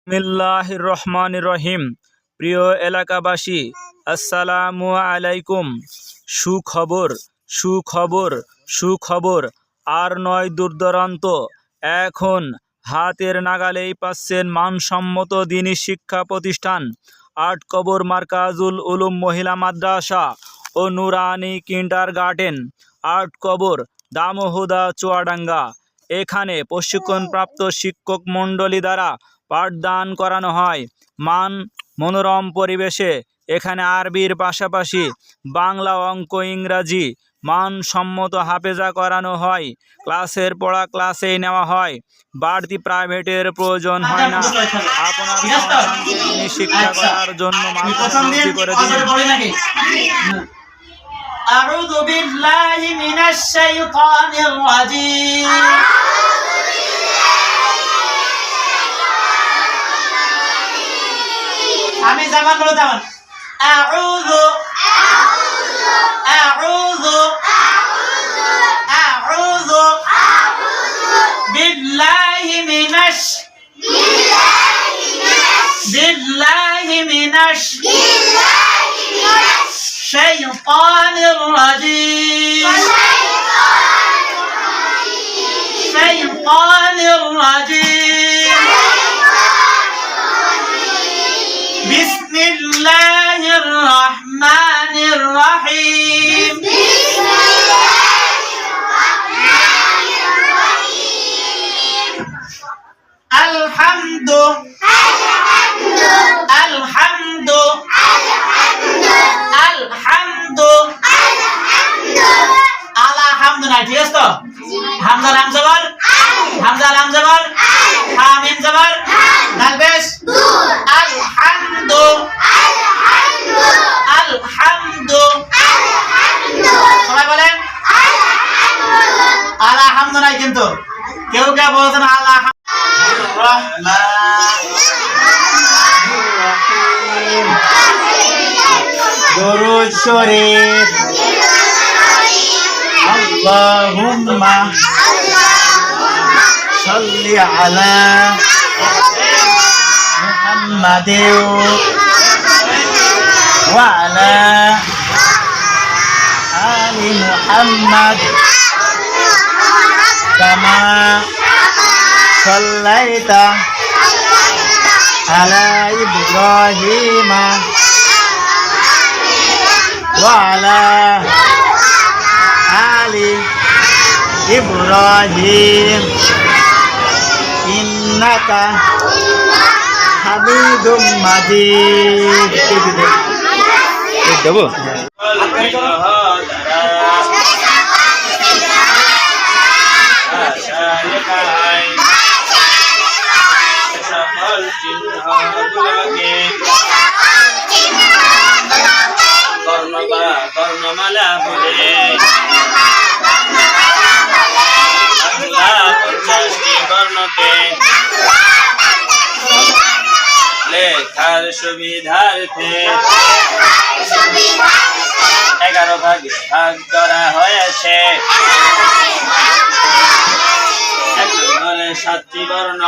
বিসমিল্লাহির রহমানির রহিম। প্রিয় এলাকাবাসী, আসসালামু আলাইকুম। সুখবর সুখবর সুখবর আর নয় দূরদূরান্ত, এখন হাতের নাগালেই পাচ্ছেন মানসম্মত দ্বীনি শিক্ষা প্রতিষ্ঠান আট কবর মার্কাজুল উলুম মহিলা মাদ্রাসা ও নুরানি কিন্ডারগার্টেন, আট কবর দামোহদা চুয়াডাঙ্গা। এখানে প্রশিক্ষণপ্রাপ্ত শিক্ষক মণ্ডলী দ্বারা পাঠদান করানো হয়। মনোরম পরিবেশে এখানে আরবির পাশাপাশি বাংলা, অঙ্ক, ইংরাজি মানসম্মত হাফেজা করানো হয়। ক্লাসের পড়া ক্লাসেই নেওয়া হয়, বাড়তি প্রাইভেটের প্রয়োজন হয় না। আপনার সন্তানকে দ্বীনি শিক্ষা করার জন্য ভর্তি করে দিন। আউযু বিল্লাহি মিনাশ শাইতানির রাজীম। আমি জামান বলে জামান। আউযু আউযু আউযু বিল্লাহি মিনাশ শাইতানির রাজীম। শাইতানির রাজীম। বিসমিল্লাহির রহমানির রহিম। আলহামদু আলহামদু আলহামদু আলহামদু না, ঠিক আছে তো? হামজা লাম জবর, হামজা লাম জবর, হা মিম জবর, দাল পেশ। আলহামদু আলহামদু। সবাই বলেন আলহামদু নাই, কিন্তু কেউ কেউ বলছেন আলহামদু। দরুদ শরীফ। আল্লাহুম্মা সাল্লি আলা মুহাম্মাদিন ওয়া আলা আলি মুহাম্মাদ কামা সাল্লাইতা আলা ইব্রাহিম ওয়া আলা আলি ইব্রাহিম ইন্নাকা হামিদুম মাজিদ। দেবো বর্ণমালা বলে বর্ণকে লেখার সুবিধার্থে 11 ভাগে ভাগ করা হয়েছে। 1 নম্বরে 7টি বর্ণ,